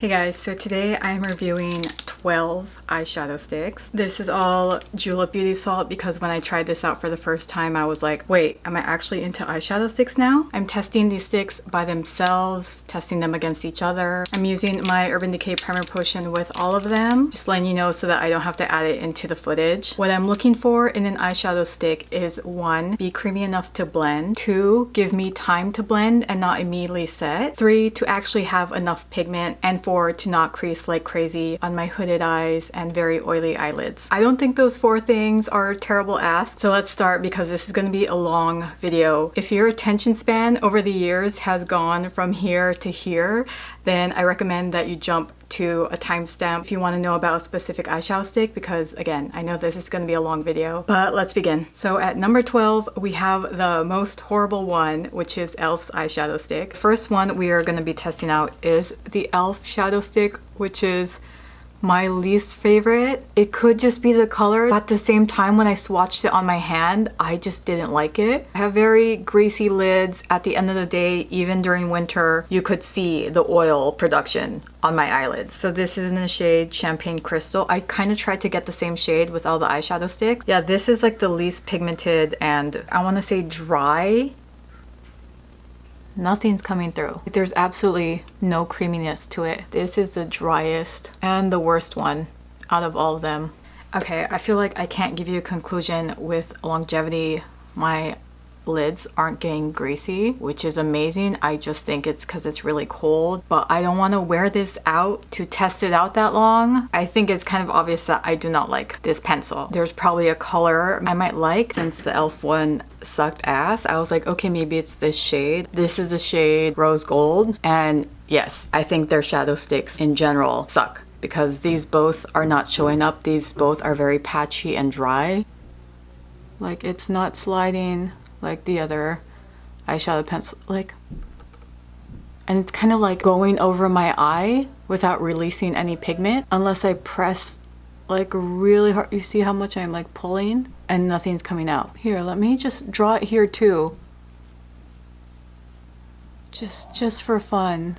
Hey guys, so today I'm reviewing 12 eyeshadow sticks. This is all Julep Beauty's fault because when I tried this out for the first time, I was like, wait, am I actually into eyeshadow sticks now? I'm testing these sticks by themselves, testing them against each other. I'm using my Urban Decay Primer Potion with all of them, just letting you know so that I don't have to add it into the footage. What I'm looking for in an eyeshadow stick is 1, be creamy enough to blend. 2, give me time to blend and not immediately set. 3, to actually have enough pigment. And 4, to not crease like crazy on my hooded eyes and very oily eyelids. I don't think those 4 things are terrible asks. So let's start because this is going to be a long video. If your attention span over the years has gone from here to here, then I recommend that you jump to a timestamp if you want to know about a specific eyeshadow stick, because again, I know this is going to be a long video, but let's begin. So at number 12, we have the most horrible one, which is E.L.F's eyeshadow stick. The first one we are going to be testing out is the E.L.F shadow stick, which is my least favorite. It could just be the color, but at the same time when I swatched it on my hand, I just didn't like it. I have very greasy lids. At the end of the day, even during winter, you could see the oil production on my eyelids. So this is in the shade Champagne Crystal. I kind of tried to get the same shade with all the eyeshadow sticks. Yeah, this is like the least pigmented and I want to say dry. Nothing's coming through. There's absolutely no creaminess to it. This is the driest and the worst one out of all of them. Okay, I feel like I can't give you a conclusion with longevity. My lids aren't getting greasy, which is amazing. I just think it's because it's really cold, but I don't want to wear this out to test it out that long. I think it's kind of obvious that I do not like this pencil. There's probably a color I might like. Since the E.L.F one sucked ass, I was like, okay, maybe it's this shade. This is the shade Rose Gold, and yes, I think their shadow sticks in general suck because these both are not showing up. These both are very patchy and dry. Like, it's not sliding like the other eyeshadow pencil, like, and it's kind of like going over my eye without releasing any pigment unless I press like really hard. You see how much I'm like pulling and nothing's coming out. Here, let me just draw it here too, just for fun.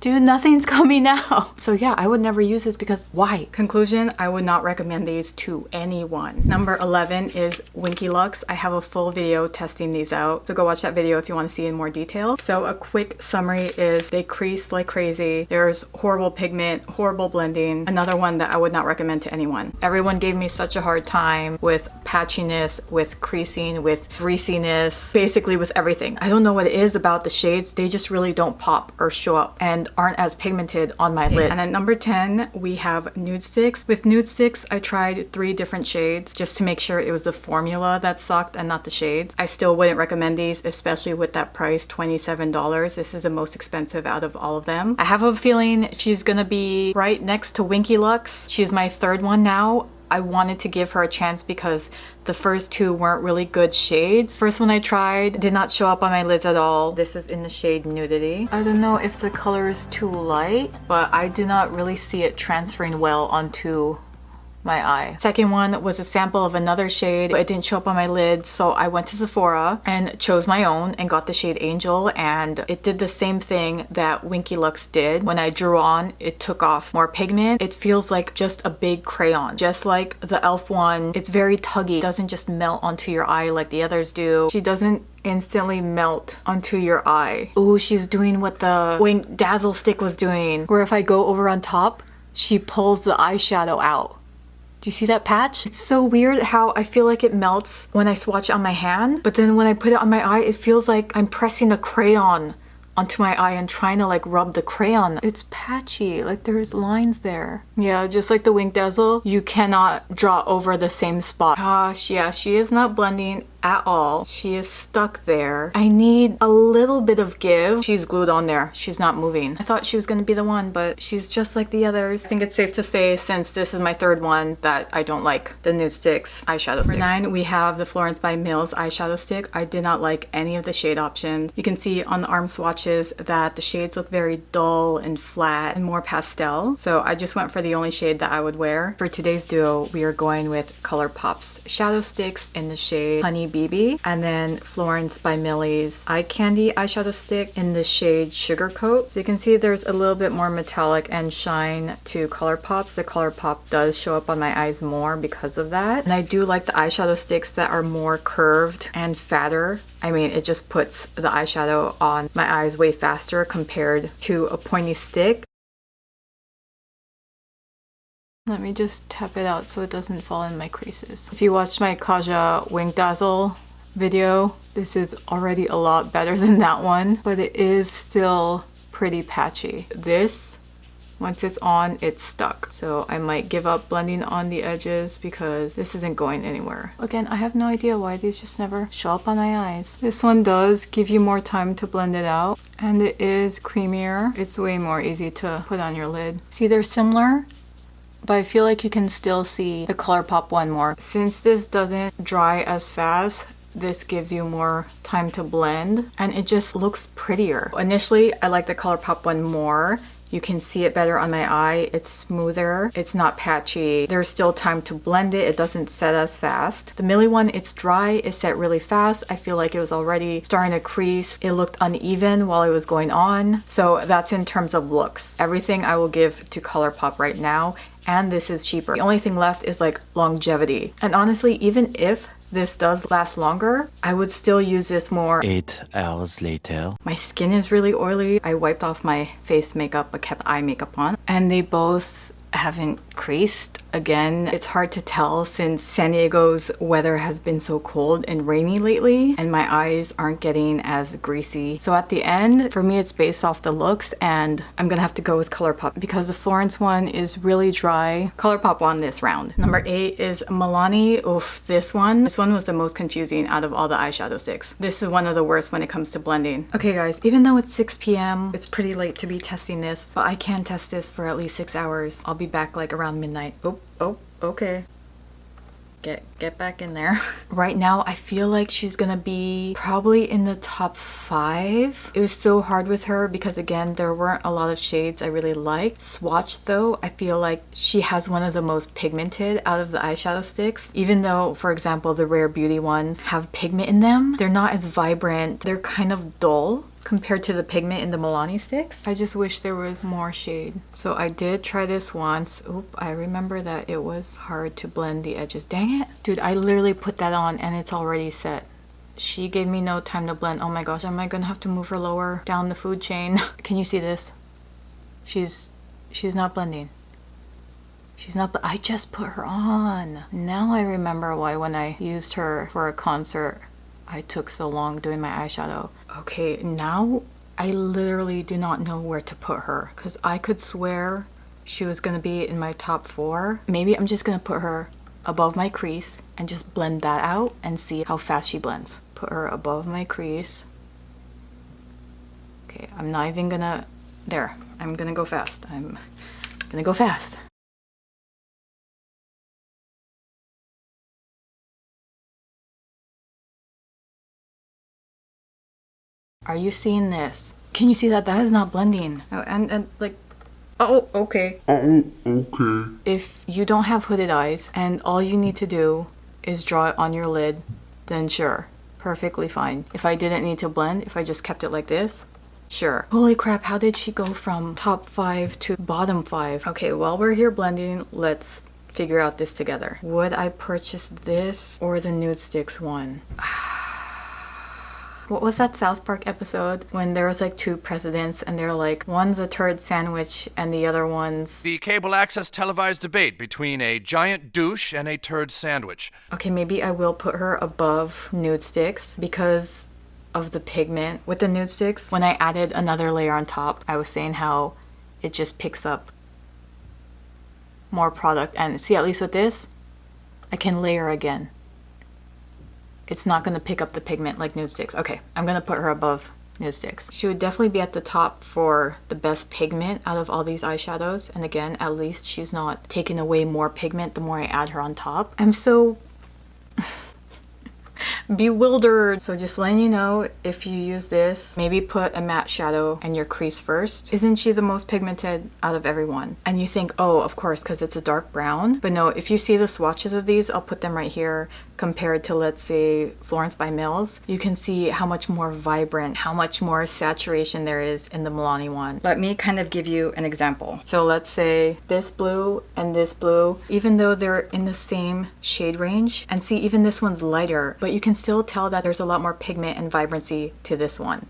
Dude, nothing's coming out. So yeah, I would never use this because why? Conclusion, I would not recommend these to anyone. Number 11 is Winky Lux. I have a full video testing these out, so go watch that video if you want to see in more detail. So a quick summary is they crease like crazy. There's horrible pigment, horrible blending. Another one that I would not recommend to anyone. Everyone gave me such a hard time with patchiness, with creasing, with greasiness, basically with everything. I don't know what it is about the shades. They just really don't pop or show up and aren't as pigmented on my lids. And at number 10, we have NUDESTIX. With NUDESTIX, I tried 3 different shades just to make sure it was the formula that sucked and not the shades. I still wouldn't recommend these, especially with that price, $27. This is the most expensive out of all of them. I have a feeling she's gonna be right next to Winky Lux. She's my 3rd one now. I wanted to give her a chance because the first 2 weren't really good shades. First one I tried did not show up on my lids at all. This is in the shade Nudity. I don't know if the color is too light, but I do not really see it transferring well onto my eye. Second one was a sample of another shade, but it didn't show up on my lids, so I went to Sephora and chose my own and got the shade Angel, and it did the same thing that Winky Lux did. When I drew on, it took off more pigment. It feels like just a big crayon, just like the E.L.F one. It's very tuggy. It doesn't just melt onto your eye like the others do. She doesn't instantly melt onto your eye. Ooh, she's doing what the Dazzle stick was doing, where if I go over on top, she pulls the eyeshadow out. Do you see that patch? It's so weird how I feel like it melts when I swatch on my hand, but then when I put it on my eye, it feels like I'm pressing a crayon onto my eye and trying to like rub the crayon. It's patchy, like there's lines there. Yeah, just like the Wink Dazzle, you cannot draw over the same spot. Gosh, yeah, she is not blending at all. She is stuck there. I need a little bit of give. She's glued on there. She's not moving. I thought she was gonna be the one, but she's just like the others. I think it's safe to say, since this is my 3rd one, that I don't like the NUDESTIX eyeshadow sticks. Number 9, we have the Florence by Mills eyeshadow stick. I did not like any of the shade options. You can see on the arm swatches that the shades look very dull and flat and more pastel. So I just went for the only shade that I would wear. For today's duo, we are going with Colourpop's shadow sticks in the shade Honey BB. And then Florence by Millie's Eye Candy eyeshadow stick in the shade Sugar Coat. So you can see there's a little bit more metallic and shine to Colourpop. So Colourpop does show up on my eyes more because of that. And I do like the eyeshadow sticks that are more curved and fatter. I mean, it just puts the eyeshadow on my eyes way faster compared to a pointy stick. Let me just tap it out so it doesn't fall in my creases. If you watched my Kaja Wing Dazzle video, this is already a lot better than that one, but it is still pretty patchy. This, once it's on, it's stuck. So I might give up blending on the edges because this isn't going anywhere. Again, I have no idea why these just never show up on my eyes. This one does give you more time to blend it out, and it is creamier. It's way more easy to put on your lid. See, they're similar, but I feel like you can still see the Colourpop one more. Since this doesn't dry as fast, this gives you more time to blend and it just looks prettier. Initially, I like the Colourpop one more. You can see it better on my eye. It's smoother. It's not patchy. There's still time to blend it. It doesn't set as fast. The Millie one, it's dry. It set really fast. I feel like it was already starting to crease. It looked uneven while it was going on. So that's in terms of looks. Everything I will give to Colourpop right now. And this is cheaper. The only thing left is like longevity. And honestly, even if this does last longer, I would still use this more. 8 hours later. My skin is really oily. I wiped off my face makeup but kept eye makeup on. And they both haven't creased. Again, it's hard to tell since San Diego's weather has been so cold and rainy lately and my eyes aren't getting as greasy. So at the end, for me, it's based off the looks and I'm gonna have to go with Colourpop because the Florence one is really dry. Colourpop won this round. Number 8 is Milani. Oof, this one was the most confusing out of all the eyeshadow sticks. This is one of the worst when it comes to blending. Okay guys, even though it's 6 p.m, it's pretty late to be testing this, but I can test this for at least 6 hours. I'll be back like around midnight. Oh, okay. Get back in there. Right now, I feel like she's gonna be probably in the top 5. It was so hard with her because again, there weren't a lot of shades I really liked. Swatch though, I feel like she has one of the most pigmented out of the eyeshadow sticks. Even though, for example, the Rare Beauty ones have pigment in them, they're not as vibrant. They're kind of dull compared to the pigment in the Milani sticks. I just wish there was more shade. So I did try this once. Oop, I remember that it was hard to blend the edges. Dang it. Dude, I literally put that on and it's already set. She gave me no time to blend. Oh my gosh, am I gonna have to move her lower down the food chain? Can you see this? She's not blending. I just put her on. Now I remember why when I used her for a concert, I took so long doing my eyeshadow. Okay, now I literally do not know where to put her because I could swear she was gonna be in my top 4. Maybe I'm just gonna put her above my crease and just blend that out and see how fast she blends. Put her above my crease. Okay, I'm not even gonna, there, I'm gonna go fast. I'm gonna go fast. Are you seeing this? Can you see that? That is not blending. Oh, and like, oh, okay. Oh, okay. If you don't have hooded eyes and all you need to do is draw it on your lid, then sure, perfectly fine. If I didn't need to blend, if I just kept it like this, sure. Holy crap, how did she go from top 5 to bottom 5? Okay, while we're here blending, let's figure out this together. Would I purchase this or the NUDESTIX one? What was that South Park episode when there was like 2 presidents and they're like, one's a turd sandwich and the other one's... The cable access televised debate between a giant douche and a turd sandwich. Okay, maybe I will put her above NUDESTIX because of the pigment. With the NUDESTIX, when I added another layer on top, I was saying how it just picks up more product. And see, at least with this, I can layer again. It's not going to pick up the pigment like NUDESTIX. Okay, I'm going to put her above NUDESTIX. She would definitely be at the top for the best pigment out of all these eyeshadows. And again, at least she's not taking away more pigment the more I add her on top. I'm so bewildered. So just letting you know, if you use this, maybe put a matte shadow in your crease first. Isn't she the most pigmented out of everyone? And you think, oh, of course, because it's a dark brown. But no, if you see the swatches of these, I'll put them right here, compared to, let's say, Florence by Mills, you can see how much more vibrant, how much more saturation there is in the Milani one. Let me kind of give you an example. So let's say this blue and this blue, even though they're in the same shade range, and see, even this one's lighter, but you can still tell that there's a lot more pigment and vibrancy to this one.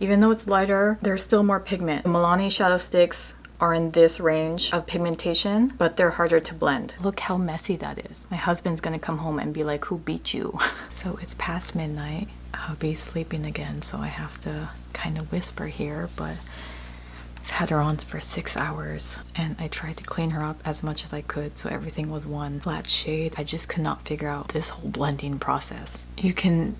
Even though it's lighter, there's still more pigment. The Milani shadow sticks are in this range of pigmentation, but they're harder to blend. Look how messy that is. My husband's gonna come home and be like, who beat you? So it's past midnight. I'll be sleeping again, so I have to kind of whisper here, but I've had her on for 6 hours, and I tried to clean her up as much as I could so everything was one flat shade. I just could not figure out this whole blending process. You can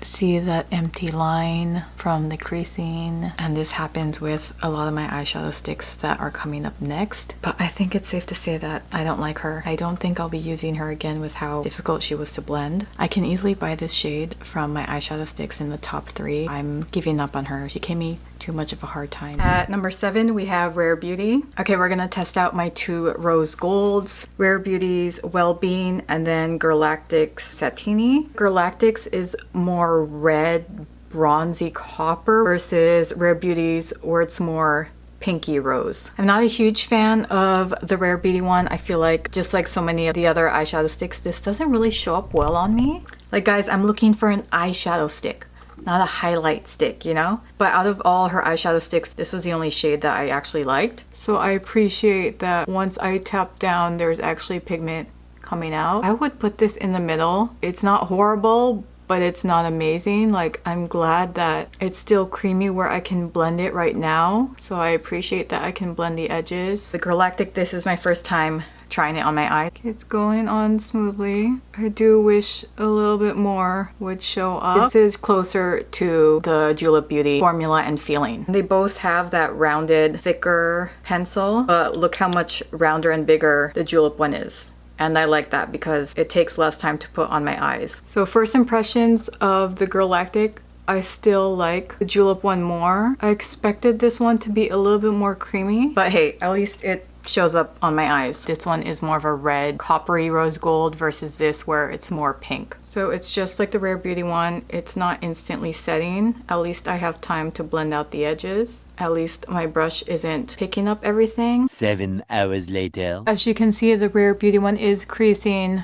see that empty line from the creasing, and this happens with a lot of my eyeshadow sticks that are coming up next. But I think it's safe to say that I don't like her. I don't think I'll be using her again with how difficult she was to blend. I can easily buy this shade from my eyeshadow sticks in the top 3. I'm giving up on her. She gave me too much of a hard time. At number 7, we have Rare Beauty. Okay, we're gonna test out my 2 rose golds, Rare Beauty's Well-Being, and then Girlactik's Satini. Girlactik's is more red, bronzy copper versus Rare Beauty's where it's more pinky rose. I'm not a huge fan of the Rare Beauty one. I feel like, just like so many of the other eyeshadow sticks, this doesn't really show up well on me. Like, guys, I'm looking for an eyeshadow stick, not a highlight stick, you know? But out of all her eyeshadow sticks, this was the only shade that I actually liked. So I appreciate that once I tap down, there's actually pigment coming out. I would put this in the middle. It's not horrible, but it's not amazing. Like, I'm glad that it's still creamy where I can blend it right now. So I appreciate that I can blend the edges. The Girlactik, this is my first time trying it on my eye. It's going on smoothly. I do wish a little bit more would show up. This is closer to the Julep Beauty formula and feeling. They both have that rounded, thicker pencil, but look how much rounder and bigger the Julep one is. And I like that because it takes less time to put on my eyes. So first impressions of the Girlactik, I still like the Julep one more. I expected this one to be a little bit more creamy, but hey, at least it shows up on my eyes. This one is more of a red, coppery rose gold versus this where it's more pink. So it's just like the Rare Beauty one. It's not instantly setting. At least I have time to blend out the edges. At least my brush isn't picking up everything. 7 hours later. As you can see, the Rare Beauty one is creasing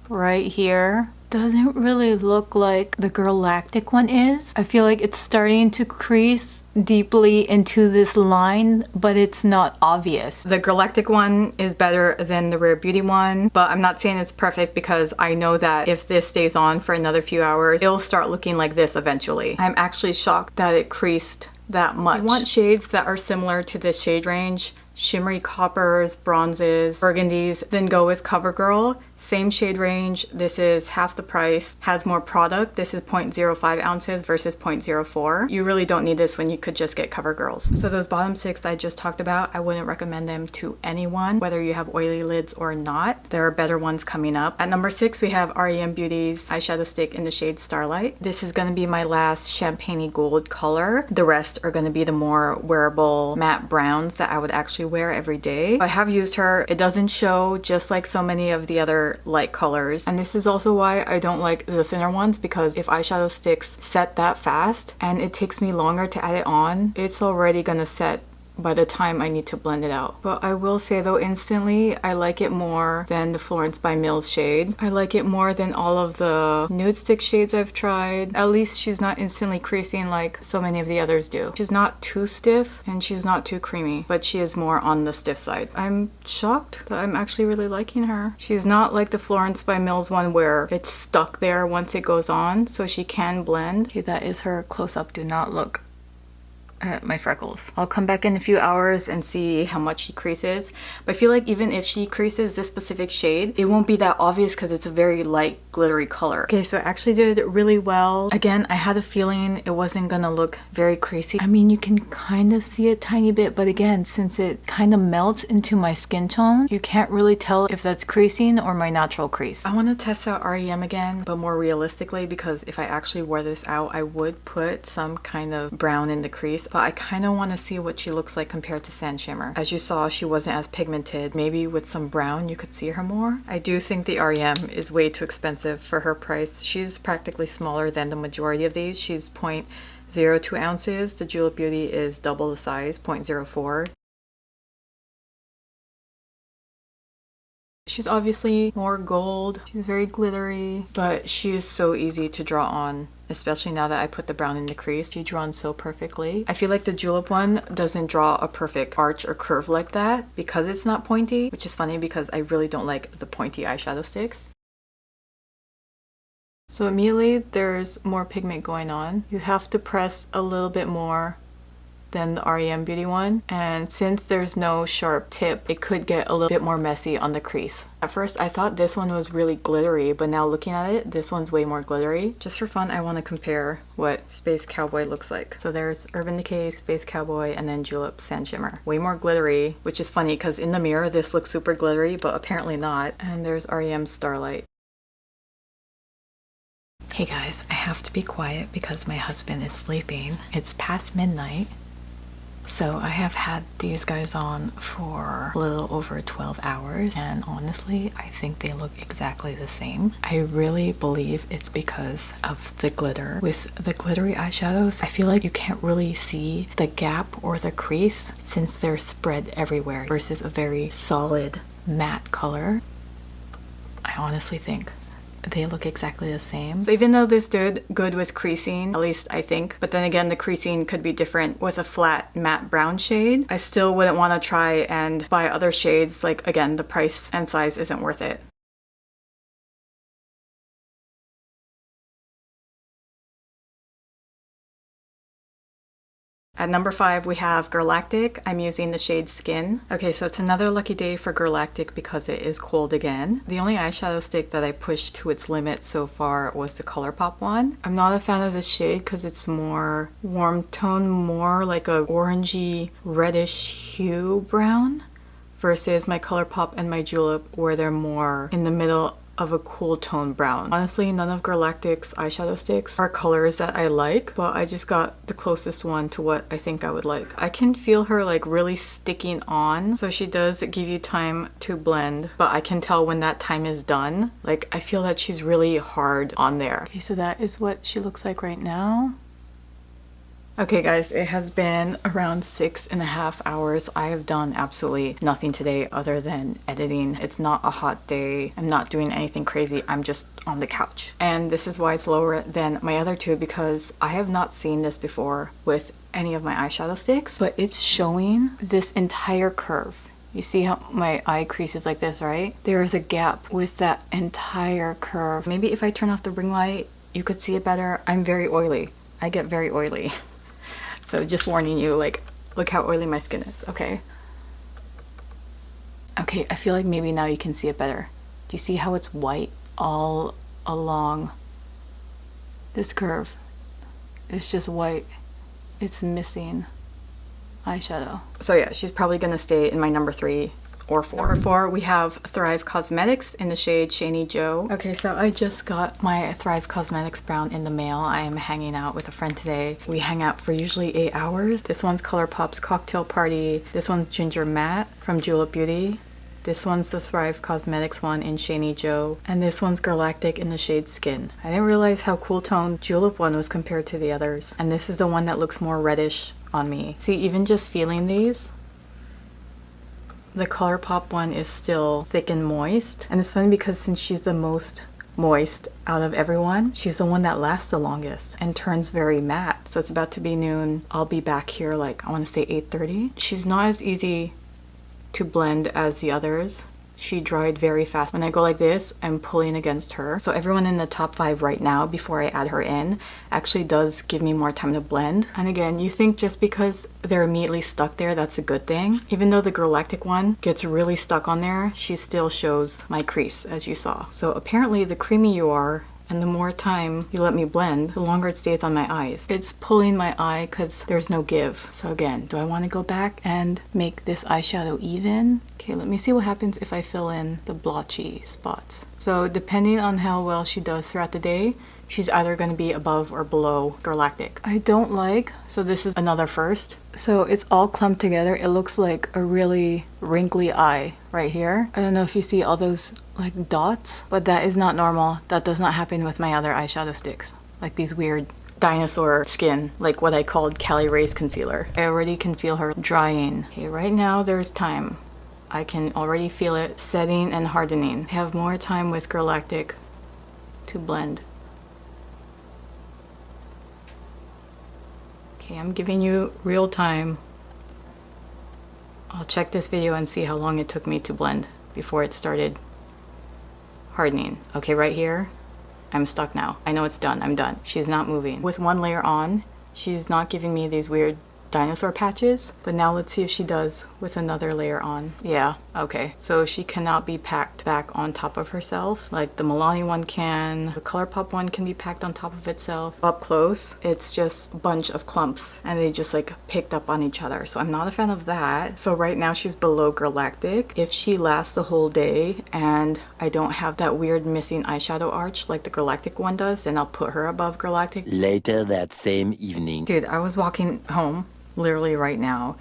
right here. Doesn't really look like the Girlactik one is. I feel like it's starting to crease deeply into this line, but it's not obvious. The Girlactik one is better than the Rare Beauty one, but I'm not saying it's perfect because I know that if this stays on for another few hours, it'll start looking like this eventually. I'm actually shocked that it creased that much. If you want shades that are similar to this shade range, shimmery coppers, bronzes, burgundies, then go with CoverGirl. Same shade range. This is half the price, has more product. This is 0.05 ounces versus 0.04. You really don't need this when you could just get CoverGirls. So those bottom 6 I just talked about, I wouldn't recommend them to anyone, whether you have oily lids or not. There are better ones coming up. At number 6, we have R.E.M. Beauty's eyeshadow stick in the shade Starlight. This is going to be my last champagne gold color. The rest are going to be the more wearable matte browns that I would actually wear every day. I have used her. It doesn't show, just like so many of the other light colors, and this is also why I don't like the thinner ones, because if eyeshadow sticks set that fast and it takes me longer to add it on, it's already gonna set by the time I need to blend it out. But I will say though, instantly I like it more than the Florence by Mills shade. I like it more than all of the NUDESTIX shades I've tried. At least she's not instantly creasing like so many of the others do. She's not too stiff and she's not too creamy, but she is more on the stiff side. I'm shocked that I'm actually really liking her. She's not like the Florence by Mills one where it's stuck there once it goes on, so she can blend. Okay, that is her close-up. Do not look at my freckles. I'll come back in a few hours and see how much she creases. But I feel like even if she creases this specific shade, it won't be that obvious because it's a very light glittery color. Okay, so it actually did really well. Again, I had a feeling it wasn't gonna look very creasy. I mean, you can kind of see a tiny bit, but again, since it kind of melts into my skin tone, you can't really tell if that's creasing or my natural crease. I want to test out R.E.M again, but more realistically, because if I actually wore this out, I would put some kind of brown in the crease, but I kind of want to see what she looks like compared to Sand Shimmer. As you saw, she wasn't as pigmented. Maybe with some brown, you could see her more. I do think the R.E.M is way too expensive for her price. She's practically smaller than the majority of these. She's 0.02 ounces. The Julep Beauty is double the size, 0.04. She's obviously more gold. She's very glittery, but she is so easy to draw on, especially now that I put the brown in the crease. She draws so perfectly. I feel like the Julep one doesn't draw a perfect arch or curve like that because it's not pointy, which is funny because I really don't like the pointy eyeshadow sticks. So immediately there's more pigment going on. You have to press a little bit more than the R.E.M Beauty one, and since there's no sharp tip, it could get a little bit more messy on the crease. At first I thought this one was really glittery, but now looking at it, this one's way more glittery. Just for fun, I want to compare what Space Cowboy looks like. So there's Urban Decay, Space Cowboy, and then Julep Sand Shimmer. Way more glittery, which is funny because in the mirror this looks super glittery, but apparently not. And there's R.E.M Starlight. Hey guys, I have to be quiet because my husband is sleeping. It's past midnight. So I have had these guys on for a little over 12 hours, and honestly, I think they look exactly the same. I really believe it's because of the glitter. With the glittery eyeshadows, I feel like you can't really see the gap or the crease since they're spread everywhere versus a very solid matte color. I honestly think they look exactly the same. So even though this did good with creasing, at least I think, but then again the creasing could be different with a flat matte brown shade, I still wouldn't want to try and buy other shades. Like, again, the price and size isn't worth it. At number 5, we have Girlactik. I'm using the shade Skin. Okay, so it's another lucky day for Girlactik because it is cold again. The only eyeshadow stick that I pushed to its limit so far was the Colourpop one. I'm not a fan of this shade because it's more warm tone, more like a orangey reddish hue brown, versus my Colourpop and my Julep where they're more in the middle of a cool tone brown. Honestly, none of Girlactik's eyeshadow sticks are colors that I like, but I just got the closest one to what I think I would like. I can feel her like really sticking on, so she does give you time to blend, but I can tell when that time is done. Like, I feel that she's really hard on there. Okay, so that is what she looks like right now. Okay guys, it has been around 6.5 hours. I have done absolutely nothing today other than editing. It's not a hot day. I'm not doing anything crazy. I'm just on the couch. And this is why it's lower than my other two, because I have not seen this before with any of my eyeshadow sticks, but it's showing this entire curve. You see how my eye crease is like this, right? There is a gap with that entire curve. Maybe if I turn off the ring light, you could see it better. I'm very oily. I get very oily. So just warning you, like, look how oily my skin is, okay? Okay, I feel like maybe now you can see it better. Do you see how it's white all along this curve? It's just white. It's missing eyeshadow. So yeah, she's probably gonna stay in my number 3 or 4. Number 4, we have Thrive Causemetics in the shade Shani Joe. Okay, so I just got my Thrive Causemetics brown in the mail. I am hanging out with a friend today. We hang out for usually 8 hours. This one's Colourpop's Cocktail Party. This one's Ginger Matte from Julep Beauty. This one's the Thrive Causemetics one in Shani Joe. And this one's Girlactik in the shade Skin. I didn't realize how cool toned Julep one was compared to the others. And this is the one that looks more reddish on me. See, even just feeling these, the Colourpop one is still thick and moist. And it's funny because since she's the most moist out of everyone, she's the one that lasts the longest and turns very matte. So it's about to be noon. I'll be back here like, I want to say 8:30. She's not as easy to blend as the others. she dried very fast. When I go like this, I'm pulling against her. So everyone in the top 5 right now, before I add her in, actually does give me more time to blend. And again, you think just because they're immediately stuck there, that's a good thing. Even though the Girlactik one gets really stuck on there, she still shows my crease, as you saw. So apparently the creamier you are, and the more time you let me blend, the longer it stays on my eyes. It's pulling my eye because there's no give. So again, do I want to go back and make this eyeshadow even? Okay, let me see what happens if I fill in the blotchy spots. So depending on how well she does throughout the day, she's either going to be above or below Girlactik. I don't like, so this is another first. So it's all clumped together. It looks like a really wrinkly eye right here. I don't know if you see all those like dots, but that is not normal. That does not happen with my other eyeshadow sticks. Like these weird dinosaur skin, like what I called Cali Ray's concealer. I already can feel her drying. Okay, right now there's time. I can already feel it setting and hardening. I have more time with Girlactik to blend. Okay, I'm giving you real time. I'll check this video and see how long it took me to blend before it started hardening. Okay, right here, I'm stuck now. I know it's done, I'm done. She's not moving. With one layer on, she's not giving me these weird dinosaur patches, but now let's see if she does with another layer on. Yeah, okay, so she cannot be packed back on top of herself like the Milani one can. The Colourpop one can be packed on top of itself. Up close, it's just a bunch of clumps and they just like picked up on each other, so I'm not a fan of that. So right now she's below Girlactik. If she lasts the whole day and I don't have that weird missing eyeshadow arch like the Girlactik one does, then I'll put her above Girlactik. Later that same evening. Dude, I was walking home literally right now,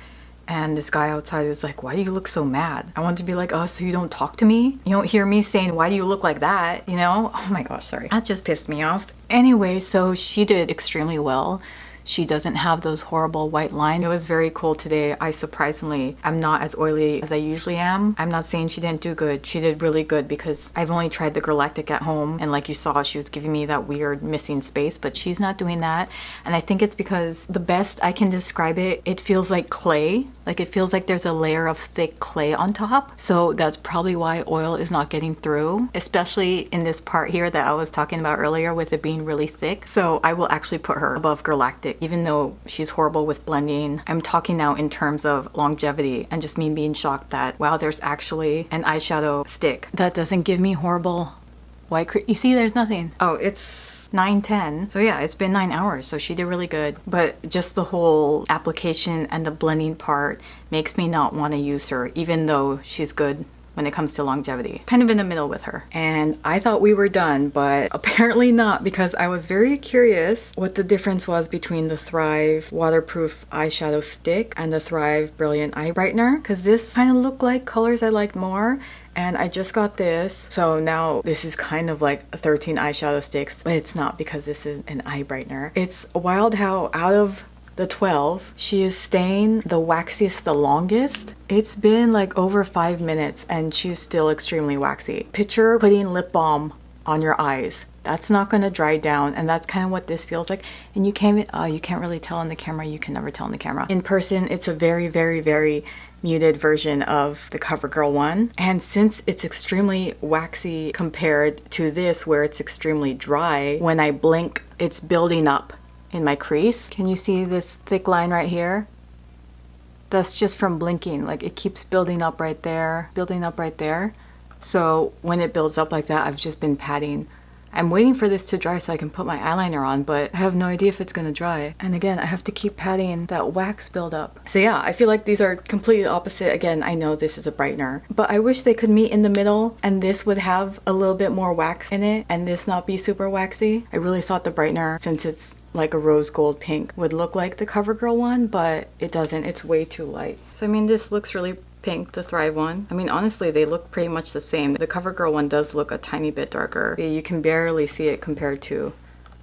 and this guy outside was like, why do you look so mad? I want to be like, oh, so you don't talk to me? You don't hear me saying, why do you look like that? You know? Oh my gosh, sorry. That just pissed me off. Anyway, so she did extremely well. She doesn't have those horrible white lines. It was very cold today. I surprisingly am not as oily as I usually am. I'm not saying she didn't do good. She did really good because I've only tried the Girlactik at home, and like you saw, she was giving me that weird missing space, but she's not doing that. And I think it's because the best I can describe it, it feels like clay. Like it feels like there's a layer of thick clay on top. So that's probably why oil is not getting through, especially in this part here that I was talking about earlier with it being really thick. So I will actually put her above Girlactik. Even though she's horrible with blending, I'm talking now in terms of longevity and just me being shocked that, wow, there's actually an eyeshadow stick that doesn't give me horrible white crease. You see, there's nothing. Oh, it's 9:10. So yeah, it's been 9 hours, so she did really good. But just the whole application and the blending part makes me not want to use her, even though she's good when it comes to longevity. Kind of in the middle with her. And I thought we were done, but apparently not, because I was very curious what the difference was between the Thrive Waterproof Eyeshadow Stick and the Thrive Brilliant Eye Brightener, because this kind of looked like colors I liked more. And I just got this, so now this is kind of like 13 eyeshadow sticks, but it's not because this is an eye brightener. It's wild how out of the 12, she is staying the waxiest the longest. It's been like over 5 minutes and she's still extremely waxy. Picture putting lip balm on your eyes. That's not going to dry down, and that's kind of what this feels like. And you can't really tell on the camera. You can never tell on the camera. In person, it's a very, very, very muted version of the CoverGirl one. And since it's extremely waxy compared to this where it's extremely dry, when I blink, it's building up in my crease. Can you see this thick line right here? That's just from blinking. Like it keeps building up right there, building up right there. So when it builds up like that, I've just been patting. I'm waiting for this to dry so I can put my eyeliner on, but I have no idea if it's gonna dry. And again, I have to keep patting that wax buildup. So yeah, I feel like these are completely opposite. Again, I know this is a brightener, but I wish they could meet in the middle and this would have a little bit more wax in it and this not be super waxy. I really thought the brightener, since it's like a rose gold pink, would look like the CoverGirl one, but it doesn't. It's way too light. So I mean, this looks really pink, the Thrive one. I mean, honestly, they look pretty much the same. The CoverGirl one does look a tiny bit darker. You can barely see it compared to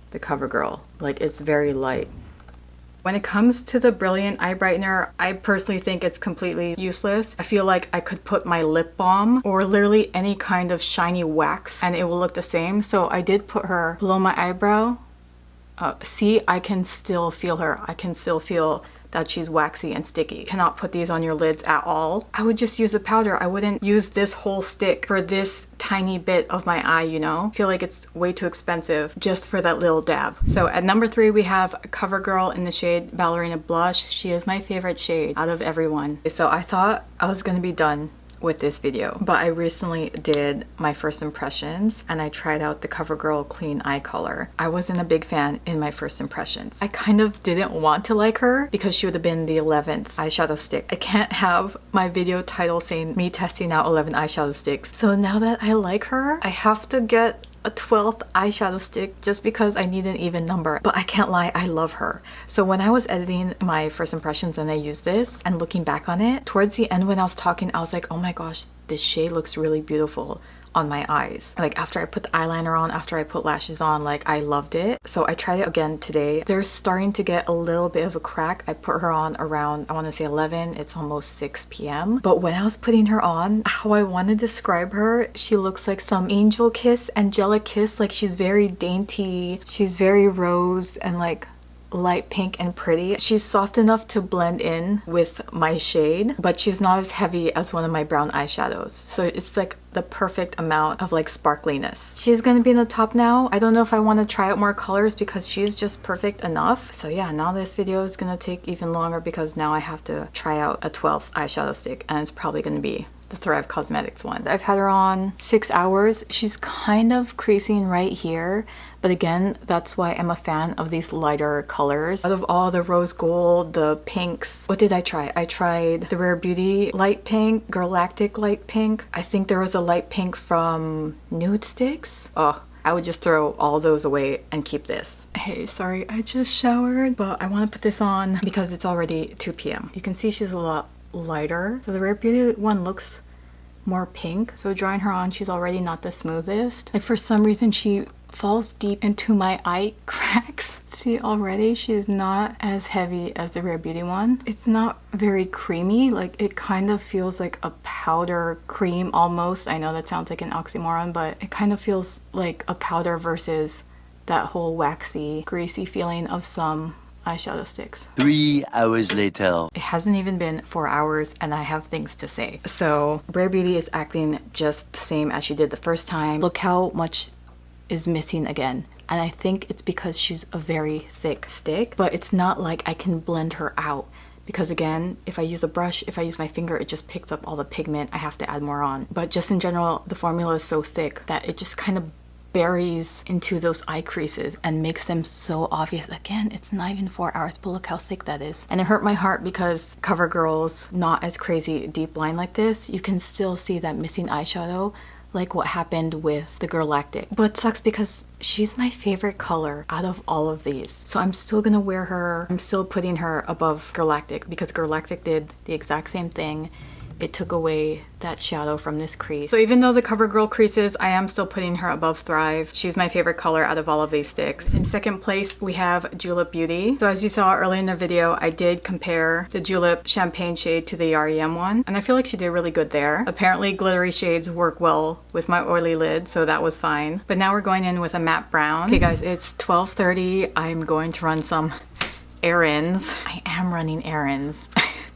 the CoverGirl. Like, it's very light. When it comes to the Brilliant Eye Brightener, I personally think it's completely useless. I feel like I could put my lip balm or literally any kind of shiny wax and it will look the same. So I did put her below my eyebrow. See, I can still feel her. I can still feel that she's waxy and sticky. Cannot put these on your lids at all. I would just use a powder. I wouldn't use this whole stick for this tiny bit of my eye, you know? I feel like it's way too expensive just for that little dab. So at number 3 we have CoverGirl in the shade Ballerina Blush. She is my favorite shade out of everyone. So I thought I was gonna be done with this video, but I recently did my first impressions and I tried out the CoverGirl Clean Eye Color. I wasn't a big fan in my first impressions. I kind of didn't want to like her because she would have been the 11th eyeshadow stick. I can't have my video title saying me testing out 11 eyeshadow sticks. So now that I like her, I have to get a 12th eyeshadow stick just because I need an even number. But I can't lie, I love her. So when I was editing my first impressions and I used this and looking back on it, towards the end when I was talking, I was like, oh my gosh, this shade looks really beautiful on my eyes. Like after I put the eyeliner on, after I put lashes on, like I loved it. So I tried it again today. They're starting to get a little bit of a crack. I put her on around, I want to say 11. It's almost 6 p.m. But when I was putting her on, how I want to describe her, she looks like some angel kiss, angelic kiss. Like she's very dainty. She's very rose and like light pink and pretty. She's soft enough to blend in with my shade, but she's not as heavy as one of my brown eyeshadows. So it's like the perfect amount of like sparkliness. She's gonna be in the top now. I don't know if I want to try out more colors because she's just perfect enough. So yeah, now this video is gonna take even longer because now I have to try out a 12th eyeshadow stick and it's probably gonna be the Thrive Causemetics one. I've had her on 6 hours. She's kind of creasing right here, but again, that's why I'm a fan of these lighter colors. Out of all the rose gold, the pinks, what did I try? I tried the Rare Beauty light pink, Girlactik light pink. I think there was a light pink from NUDESTIX. Oh, I would just throw all those away and keep this. Hey, sorry, I just showered, but I want to put this on because it's already 2 p.m. You can see she's a lot lighter. So the Rare Beauty one looks more pink. So drawing her on, she's already not the smoothest. Like for some reason, she falls deep into my eye cracks. See, already she's not as heavy as the Rare Beauty one. It's not very creamy. Like it kind of feels like a powder cream almost. I know that sounds like an oxymoron, but it kind of feels like a powder versus that whole waxy, greasy feeling of some eyeshadow sticks. 3 hours later. It hasn't even been 4 hours and I have things to say. So Rare Beauty is acting just the same as she did the first time. Look how much is missing again. And I think it's because she's a very thick stick, but it's not like I can blend her out. Because again, if I use a brush, if I use my finger, it just picks up all the pigment. I have to add more on. But just in general, the formula is so thick that it just kind of buries into those eye creases and makes them so obvious. Again, it's not even 4 hours, but look how thick that is. And it hurt my heart because CoverGirl's not as crazy deep line like this. You can still see that missing eyeshadow, like what happened with the Girlactik. But it sucks because she's my favorite color out of all of these. So I'm still gonna wear her. I'm still putting her above Girlactik because Girlactik did the exact same thing. It took away that shadow from this crease. So even though the CoverGirl creases, I am still putting her above Thrive. She's my favorite color out of all of these sticks. In second place, we have Julep Beauty. So as you saw earlier in the video, I did compare the Julep Champagne shade to the R.E.M one, and I feel like she did really good there. Apparently glittery shades work well with my oily lid, so that was fine. But now we're going in with a matte brown. Okay guys, it's 12:30. I'm going to run some errands. I am running errands.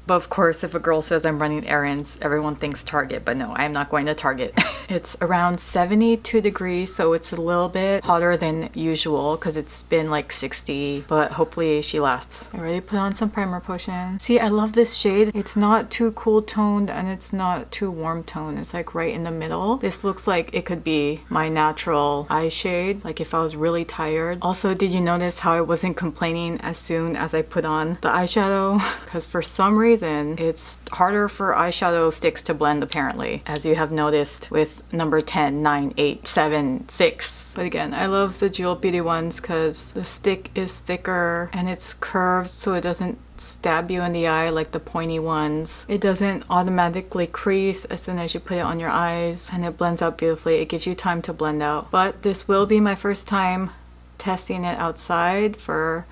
But of course, if a girl says I'm running errands, everyone thinks Target, but no, I am not going to Target. It's around 72 degrees, so it's a little bit hotter than usual because it's been like 60, but hopefully she lasts. I already put on some primer potion. See, I love this shade. It's not too cool toned and it's not too warm toned. It's like right in the middle. This looks like it could be my natural eye shade, like if I was really tired. Also, did you notice how I wasn't complaining as soon as I put on the eyeshadow? Because for some reason, it's harder for eyeshadow sticks to blend apparently, as you have noticed with number 10, 9, 8, 7, 6. But again, I love the Julep Beauty ones because the stick is thicker and it's curved so it doesn't stab you in the eye like the pointy ones. It doesn't automatically crease as soon as you put it on your eyes, and it blends out beautifully. It gives you time to blend out. But this will be my first time testing it outside for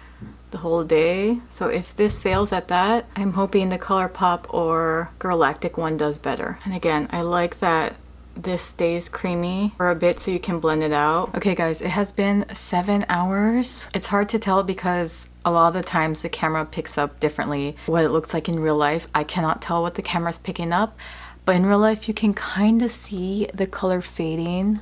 the whole day, so if this fails at that, I'm hoping the Colourpop or Girlactik one does better. And again, I like that this stays creamy for a bit so you can blend it out. Okay guys, it has been 7 hours. It's hard to tell because A lot of the times the camera picks up differently what it looks like in real life. I cannot tell what the camera's picking up, but in real life you can kind of see the color fading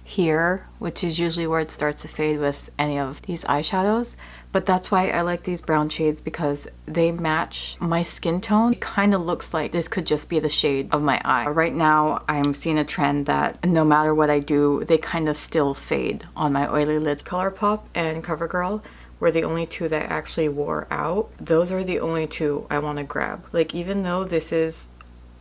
here, which is usually where it starts to fade with any of these eyeshadows. But that's why I like these brown shades, because they match my skin tone. It kind of looks like this could just be the shade of my eye. Right now I'm seeing a trend that no matter what I do, they kind of still fade on my oily lids. Colourpop and CoverGirl were the only two that actually wore out. Those are the only two I want to grab. Like, even though this is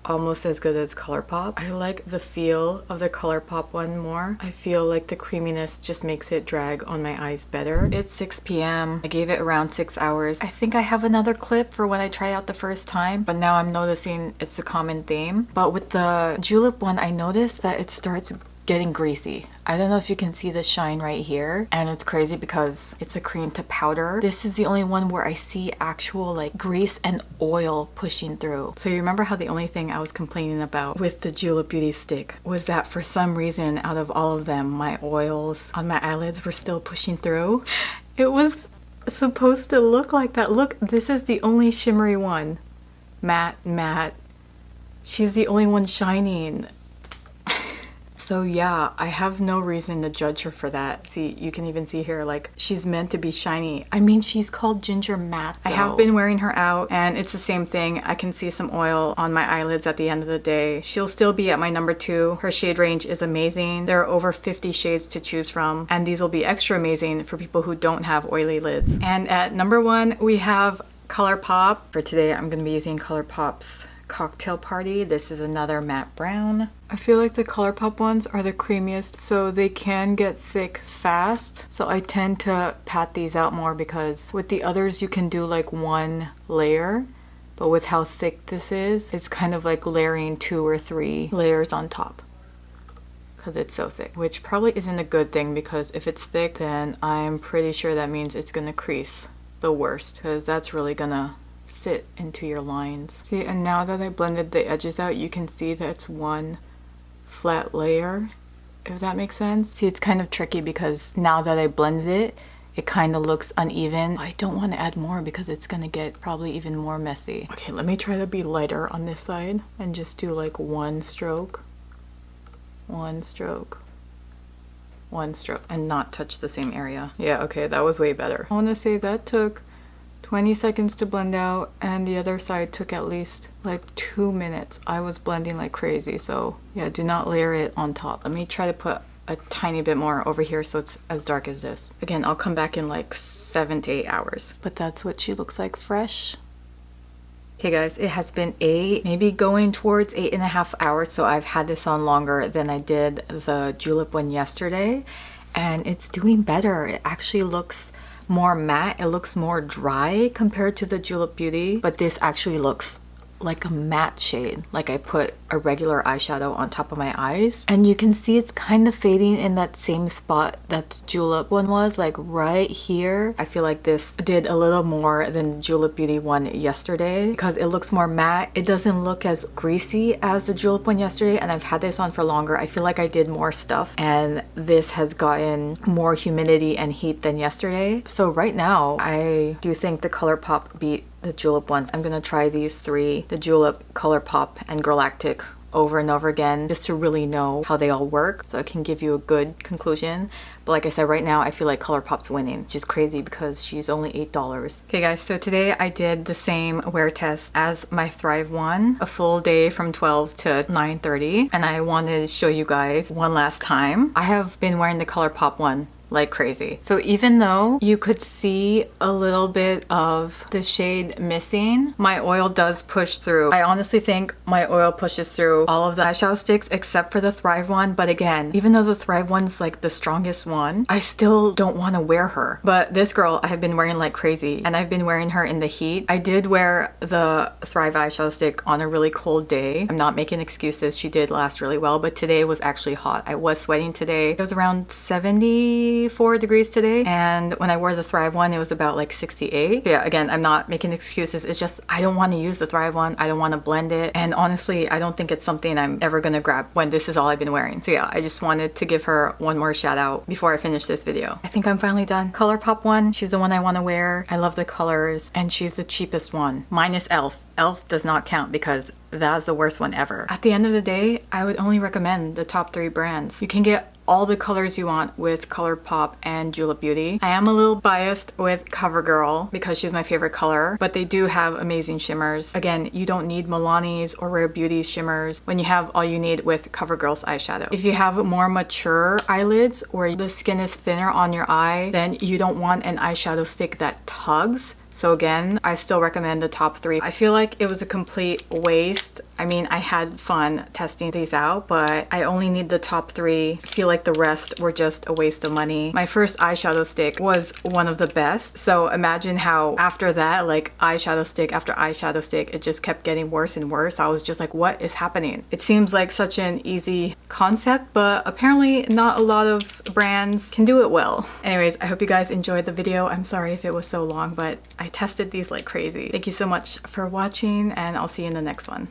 almost as good as Colourpop, I like the feel of the Colourpop one more. I feel like the creaminess just makes it drag on my eyes better. It's 6 p.m. I gave it around 6 hours. I think I have another clip for when I tried out the first time, but now I'm noticing it's a common theme. But with the Julep one, I noticed that it starts getting greasy. I don't know if you can see the shine right here, and it's crazy because it's a cream to powder. This is the only one where I see actual like grease and oil pushing through. So you remember how the only thing I was complaining about with the Julep Beauty stick was that for some reason out of all of them, my oils on my eyelids were still pushing through? It was supposed to look like that. Look, this is the only shimmery one. Matte. She's the only one shining. So yeah, I have no reason to judge her for that. See, you can even see here, like, she's meant to be shiny. I mean, she's called Ginger Matte though. I have been wearing her out and it's the same thing. I can see some oil on my eyelids at the end of the day. She'll still be at my number 2. Her shade range is amazing. There are over 50 shades to choose from, and these will be extra amazing for people who don't have oily lids. And at number 1, we have Colourpop. For today, I'm gonna be using Colourpop's Cocktail Party. This is another matte brown. I feel like the Colourpop ones are the creamiest, so they can get thick fast. So I tend to pat these out more, because with the others you can do like one layer, but with how thick this is, it's kind of like layering 2 or 3 layers on top because it's so thick, which probably isn't a good thing, because if it's thick, then I'm pretty sure that means it's gonna crease the worst, because that's really gonna sit into your lines. See, and now that I blended the edges out, you can see that it's one flat layer, if that makes sense. See, it's kind of tricky because now that I blended it, it kind of looks uneven. I don't want to add more because it's gonna get probably even more messy. Okay, let me try to be lighter on this side and just do like one stroke, and not touch the same area. Yeah, okay, that was way better. I want to say that took 20 seconds to blend out, and the other side took at least like 2 minutes. I was blending like crazy, so yeah, do not layer it on top. Let me try to put a tiny bit more over here so it's as dark as this. Again, I'll come back in like 7 to 8 hours. But that's what she looks like fresh. Okay guys, it has been maybe going towards 8.5 hours, so I've had this on longer than I did the Julep one yesterday, and it's doing better. It actually looks more matte. It looks more dry compared to the Julep Beauty, but this actually looks like a matte shade, like I put a regular eyeshadow on top of my eyes, and you can see it's kind of fading in that same spot that the Julep one was, like right here. I feel like this did a little more than the Julep Beauty one yesterday because it looks more matte. It doesn't look as greasy as the Julep one yesterday, and I've had this on for longer. I feel like I did more stuff, and this has gotten more humidity and heat than yesterday. So right now, I do think the Colourpop beat the Julep one. I'm gonna try these 3, the Julep, Colourpop, and Girlactik, over and over again just to really know how they all work, so I can give you a good conclusion. But like I said, right now I feel like Colourpop's winning, which is crazy because she's only $8. Okay guys, so today I did the same wear test as my Thrive one, a full day from 12 to 9:30, and I wanted to show you guys one last time. I have been wearing the Colourpop one like crazy. So even though you could see a little bit of the shade missing, my oil does push through. I honestly think my oil pushes through all of the eyeshadow sticks except for the Thrive one. But again, even though the Thrive one's like the strongest one, I still don't want to wear her. But this girl I have been wearing like crazy, and I've been wearing her in the heat. I did wear the Thrive eyeshadow stick on a really cold day. I'm not making excuses. She did last really well, but today was actually hot. I was sweating today. It was around 70 64 degrees today, and when I wore the Thrive one, it was about like 68. So yeah, again, I'm not making excuses. It's just I don't want to use the Thrive one. I don't want to blend it, and honestly, I don't think it's something I'm ever gonna grab when this is all I've been wearing. So yeah, I just wanted to give her one more shout out before I finish this video. I think I'm finally done. Colourpop one, she's the one I want to wear. I love the colors, and she's the cheapest one, minus E.L.F. E.L.F. does not count because that's the worst one ever. At the end of the day, I would only recommend the top 3 brands. You can get all the colors you want with Colourpop and Julep Beauty. I am a little biased with CoverGirl because she's my favorite color, but they do have amazing shimmers. Again, you don't need Milani's or Rare Beauty's shimmers when you have all you need with CoverGirl's eyeshadow. If you have more mature eyelids or the skin is thinner on your eye, then you don't want an eyeshadow stick that tugs. So again, I still recommend the top 3. I feel like it was a complete waste. I mean, I had fun testing these out, but I only need the top 3. I feel like the rest were just a waste of money. My first eyeshadow stick was one of the best. So imagine how after that, like eyeshadow stick after eyeshadow stick, it just kept getting worse and worse. I was just like, what is happening? It seems like such an easy concept, but apparently not a lot of brands can do it well. Anyways, I hope you guys enjoyed the video. I'm sorry if it was so long, but I tested these like crazy. Thank you so much for watching, and I'll see you in the next one.